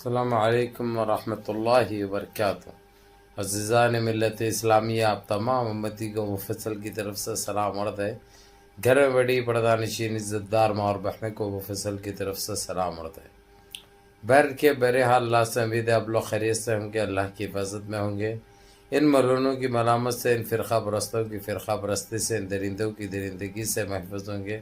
السلام علیکم ورحمۃ اللہ وبرکاتہ۔ عزیزان ملت اسلامیہ، آپ تمام امتی کو مفصل کی طرف سے سلام عرض ہے۔ گھر میں بڑی پردہ نشین عزت دار ماں اور بہنیں کو مفصل کی طرف سے سلام عرض ہے۔ بہرحال اللہ سے امید ہے آپ لوگ خیریت سے ہوں گے، اللہ کی حفاظت میں ہوں گے، ان ملعونوں کی ملامت سے، ان فرقہ پرستوں کی فرقہ پرستی سے، ان درندوں کی درندگی سے محفوظ ہوں گے۔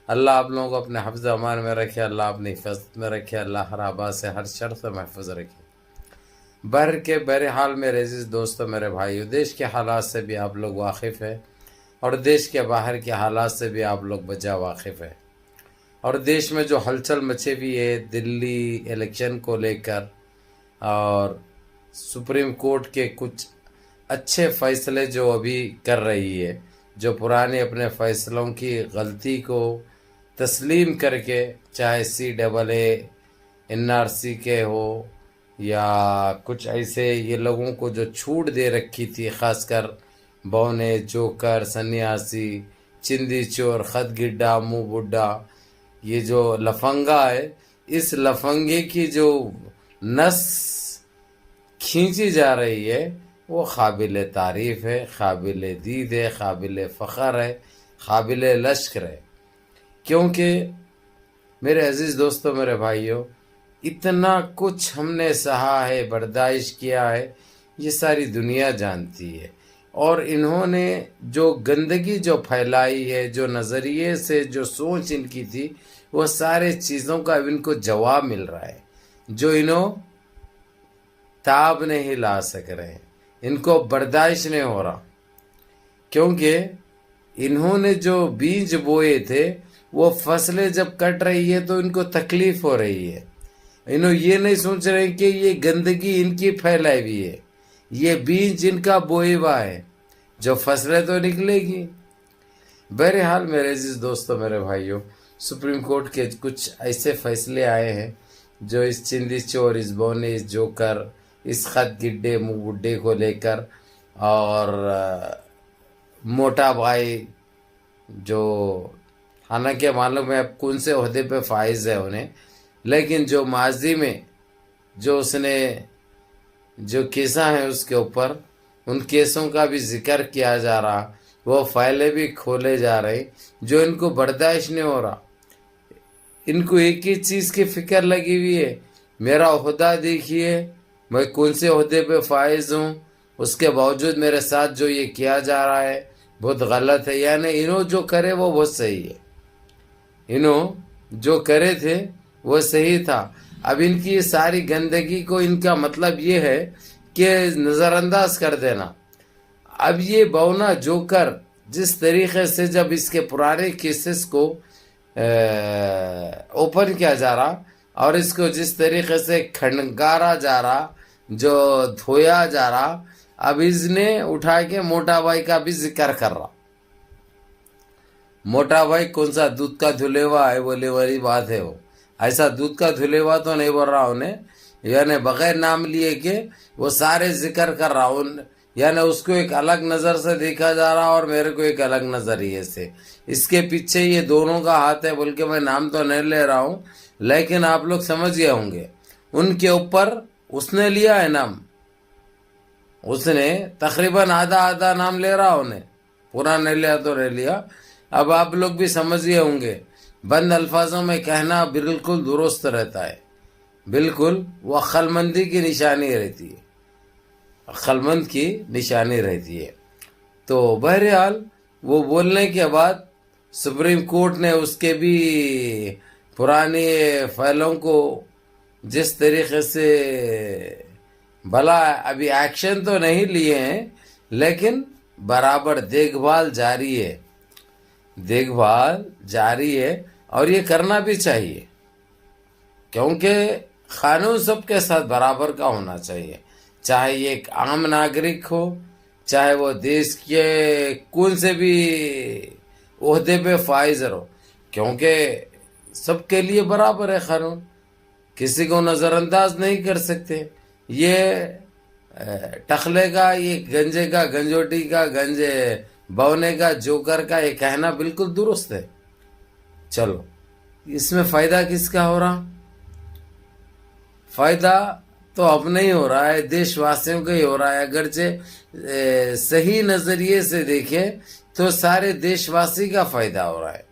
اللہ آپ لوگوں کو اپنے حفظ امان میں رکھے، اللہ اپنی حفاظت میں رکھے، اللہ ہر آباد سے ہر شر سے محفوظ رکھے۔ بہرحال میرے عزیز دوستو، میرے بھائیو، دیش کے حالات سے بھی آپ لوگ واقف ہیں اور دیش کے باہر کے حالات سے بھی آپ لوگ بجا واقف ہیں، اور دیش میں جو ہلچل مچے ہوئی ہے دلی الیکشن کو لے کر، اور سپریم کورٹ کے کچھ اچھے فیصلے جو ابھی کر رہی ہے، جو پرانے اپنے فیصلوں کی غلطی کو تسلیم کر کے، چاہے CAA NRC کے ہو یا کچھ ایسے، یہ لوگوں کو جو چھوٹ دے رکھی تھی، خاص کر بونے، جوکر، سنیاسی، چندی چور، خط گڈا، منہ بڈھا، یہ جو لفنگا ہے، اس لفنگے کی جو نس کھینچی جا رہی ہے وہ قابل تعریف ہے، قابل دید ہے، قابل فخر ہے، قابل لشکر ہے۔ کیونکہ میرے عزیز دوستو، میرے بھائیو، اتنا کچھ ہم نے سہا ہے، برداشت کیا ہے، یہ ساری دنیا جانتی ہے، اور انہوں نے جو گندگی جو پھیلائی ہے، جو نظریے سے جو سوچ ان کی تھی، وہ سارے چیزوں کا اب ان کو جواب مل رہا ہے، جو انہوں تاب نہیں لا سک رہے، ان کو برداشت نہیں ہو رہا، کیونکہ انہوں نے جو بیج بوئے تھے وہ فصلیں جب کٹ رہی ہے تو ان کو تکلیف ہو رہی ہے۔ انہوں یہ نہیں سوچ رہے کہ یہ گندگی ان کی پھیلائی ہوئی ہے، یہ بیج ان کا بوئے ہوا ہے، جو فصلیں تو نکلے گی۔ بہرحال میرے عزیز دوستو، میرے بھائیوں، سپریم کورٹ کے کچھ ایسے فیصلے آئے ہیں جو اس چندی چور، اس بونے، اس جوکر، اس خط گڈے، منہ بڈھے کو لے کر، اور موٹا بھائی جو حالانکہ معلوم ہے اب کون سے عہدے پہ فائز ہے انہیں، لیکن جو ماضی میں جو اس نے جو کیساں ہیں اس کے اوپر، ان کیسوں کا بھی ذکر کیا جا رہا، وہ فائلیں بھی کھولے جا رہے، جو ان کو برداشت نہیں ہو رہا۔ ان کو ایک ہی چیز کی فکر لگی ہوئی ہے، میرا عہدہ دیکھیے، میں کون سے عہدے پہ فائز ہوں، اس کے باوجود میرے ساتھ جو یہ کیا جا رہا ہے بہت غلط ہے، یعنی انہوں جو کرے وہ بہت صحیح ہے، انہوں جو کرے تھے وہ صحیح تھا۔ اب ان کی ساری گندگی کو ان کا مطلب یہ ہے کہ نظر انداز کر دینا۔ اب یہ بونا جوکر جس طریقے سے جب اس کے پرانے کیسز کو اوپن کیا جا رہا اور اس کو جس طریقے سے کھنگارا جا رہا، جو دھویا جا رہا، اب اس نے اٹھا کے موٹا بھائی کا بھی ذکر کر رہا۔ موٹا بھائی کون سا دودھ کا دھلے ہوا ہے، بولے والی بات ہے، وہ ایسا دودھ کا دھلے ہوا تو نہیں بول رہا انہیں، یعنی بغیر نام لیے کہ وہ سارے ذکر کر رہا ہوں، یعنی اس کو ایک الگ نظر سے دیکھا جا رہا اور میرے کو ایک الگ نظریے سے، اس کے پیچھے یہ دونوں کا ہاتھ ہے، بلکہ میں نام تو نہیں لے رہا ہوں، لیکن آپ لوگ سمجھ گئے ہوں گے ان کے اوپر اس نے لیا ہے نام، اس نے تقریباً آدھا نام لے رہا انہیں، پورا نہیں لیا تو نہیں لیا۔ اب آپ لوگ بھی سمجھ گئے ہوں گے، بند الفاظوں میں کہنا بالکل درست رہتا ہے، بالکل وہ عقل مندی کی نشانی رہتی ہے، عقل مند کی نشانی رہتی ہے۔ تو بہرحال وہ بولنے کے بعد سپریم کورٹ نے اس کے بھی پرانی فائلوں کو جس طریقے سے بھلا ابھی ایکشن تو نہیں لیے ہیں، لیکن برابر دیکھ بھال جاری ہے، دیکھ بھال جاری ہے، اور یہ کرنا بھی چاہیے، کیونکہ قانون سب کے ساتھ برابر کا ہونا چاہیے، چاہے یہ ایک عام ناگرک ہو، چاہے وہ دیش کے کون سے بھی عہدے پہ فائز ہو، کیونکہ سب کے لیے برابر ہے قانون، کسی کو نظر انداز نہیں کر سکتے۔ یہ ٹخلے کا، یہ گنجے کا، گنجوٹی کا، گنجے بونے کا، جوکر کا، یہ کہنا بالکل درست ہے۔ چلو، اس میں فائدہ کس کا ہو رہا؟ فائدہ تو اب نہیں ہو رہا ہے، دیش واسیوں کا ہی ہو رہا ہے۔ اگرچہ صحیح نظریے سے دیکھیں تو سارے دیش واسی کا فائدہ ہو رہا ہے،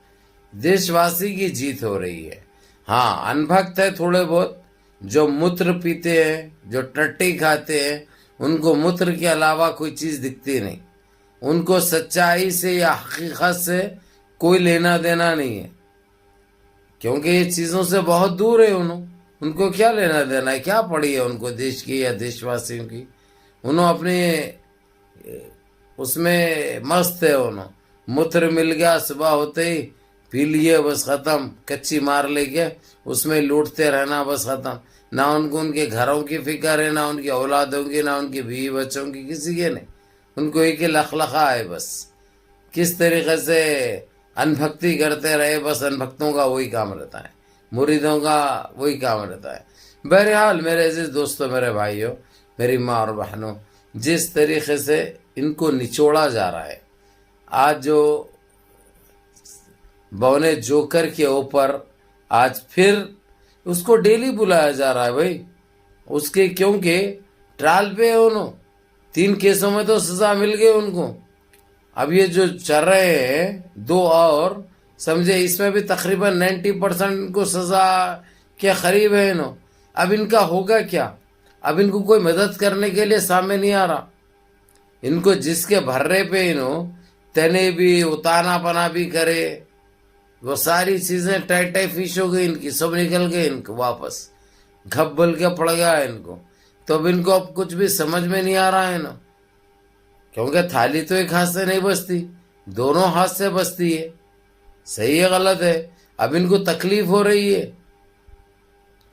دیش واسی کی جیت ہو رہی ہے۔ ہاں انبھکت ہے تھوڑے بہت، جو متر پیتے ہیں، جو ٹٹی کھاتے ہیں، ان کو متر کے علاوہ کوئی چیز دکھتی نہیں، ان کو سچائی سے یا حقیقت سے کوئی لینا دینا نہیں ہے، کیونکہ یہ چیزوں سے بہت دور ہے۔ ان کو کیا لینا دینا ہے، کیا پڑی ہے ان کو دیش کی یا دیش واسیوں کی؟ انہوں اپنے اس میں مست ہے، انہوں متر مل گیا صبح ہوتے ہی پی لیے، بس ختم، کچی مار لے کے اس میں لوٹتے رہنا، بس ختم۔ نہ ان کو ان کے گھروں کی فکر ہے، نہ ان کی اولادوں کی، نہ ان کی بیوی بچوں کی، کسی کے نہیں۔ ان کو ایک ہی لخلخا ہے بس، کس طریقے سے انبھکتی کرتے رہے، بس انبھکتوں کا وہی کام رہتا ہے، مریدوں کا وہی کام رہتا ہے۔ بہرحال میرے عزیز دوستوں، میرے بھائیوں، میری ماں اور بہنوں، جس طریقے سے ان کو نچوڑا جا رہا ہے، آج جو بونے جوکر کے اوپر آج پھر اس کو ڈیلی بلایا جا رہا ہے بھائی، اس کے کیونکہ ٹرائل پہ ہے، انہوں 3 کیسوں میں تو سزا مل گئی ان کو۔ اب یہ جو چل رہے ہیں 2 اور سمجھے، اس میں بھی تقریباً 90% ان کو سزا کے قریب ہے انہوں۔ اب ان کا ہوگا کیا؟ اب ان کو کوئی مدد کرنے کے لیے سامنے نہیں آ رہا۔ ان کو جس کے بھرے پہ انہوں تنے بھی اتانا پنا بھی کرے، وہ ساری چیزیں ٹائی ٹائی فیش ہو گئی ان کی، سب نکل گئے ان کو واپس، گھبل کے پڑ گیا ان کو۔ تو اب ان کو اب کچھ بھی سمجھ میں نہیں آ رہا ہے نا، کیونکہ تھالی تو ایک ہاتھ سے نہیں بستی، دونوں ہاتھ سے بستی ہے، صحیح ہے غلط ہے۔ اب ان کو تکلیف ہو رہی ہے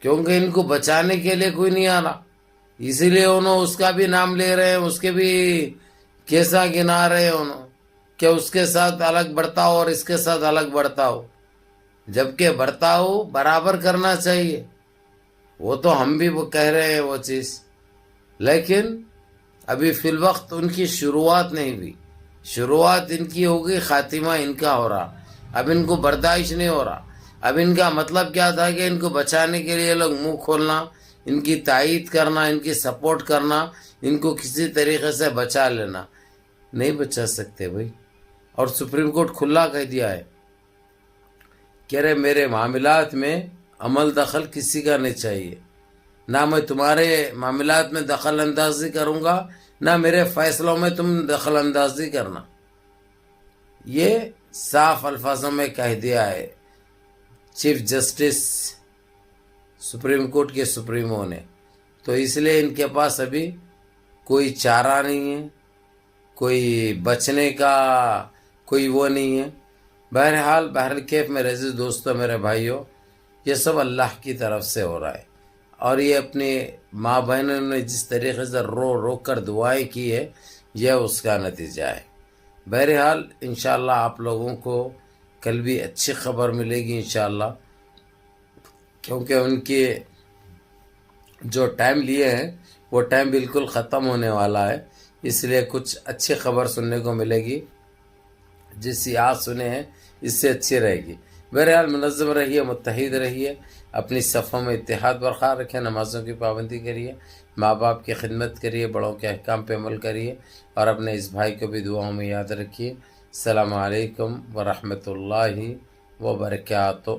کیونکہ ان کو بچانے کے لیے کوئی نہیں آ رہا، اسی لیے انہوں اس کا بھی نام لے رہے ہیں، اس کے بھی کیسا گنا رہے ہیں انہوں کہ اس کے ساتھ الگ برتاؤ اور اس کے ساتھ الگ برتاؤ، جبکہ برتاؤ برابر کرنا چاہیے، وہ تو ہم بھی وہ کہہ رہے ہیں وہ چیز، لیکن ابھی فی الوقت ان کی شروعات نہیں ہوئی، شروعات ان کی ہوگی، خاتمہ ان کا ہو رہا۔ اب ان کو برداشت نہیں ہو رہا۔ اب ان کا مطلب کیا تھا کہ ان کو بچانے کے لیے لوگ منہ کھولنا، ان کی تائید کرنا، ان کی سپورٹ کرنا، ان کو کسی طریقے سے بچا لینا، نہیں بچا سکتے بھائی۔ اور سپریم کورٹ کھلا کہہ دیا ہے کہ رہے میرے معاملات میں عمل دخل کسی کا نہیں چاہیے، نہ میں تمہارے معاملات میں دخل اندازی کروں گا، نہ میرے فیصلوں میں تم دخل اندازی کرنا، یہ صاف الفاظوں میں کہہ دیا ہے چیف جسٹس سپریم کورٹ کے سپریمو نے۔ تو اس لیے ان کے پاس ابھی کوئی چارہ نہیں ہے، کوئی بچنے کا کوئی وہ نہیں ہے۔ بہرکیف میرے عزیز دوستوں، میرے بھائیوں، یہ سب اللہ کی طرف سے ہو رہا ہے، اور یہ اپنی ماں بہنوں نے جس طریقے سے رو رو کر دعائیں کی ہے، یہ اس کا نتیجہ ہے۔ بہرحال انشاءاللہ آپ لوگوں کو کل بھی اچھی خبر ملے گی انشاءاللہ، کیونکہ ان کے جو ٹائم لیے ہیں وہ ٹائم بالکل ختم ہونے والا ہے، اس لیے کچھ اچھی خبر سننے کو ملے گی، جس سے آج سنے ہیں اس سے اچھی رہے گی۔ بہرحال منظم رہیے، متحد رہیے، اپنی صفوں میں اتحاد برقرار رکھیں، نمازوں کی پابندی کریے، ماں باپ کی خدمت کریے، بڑوں کے احکام پہ عمل کریے، اور اپنے اس بھائی کو بھی دعاؤں میں یاد رکھیے۔ السلام علیکم ورحمۃ اللہ وبرکاتہ۔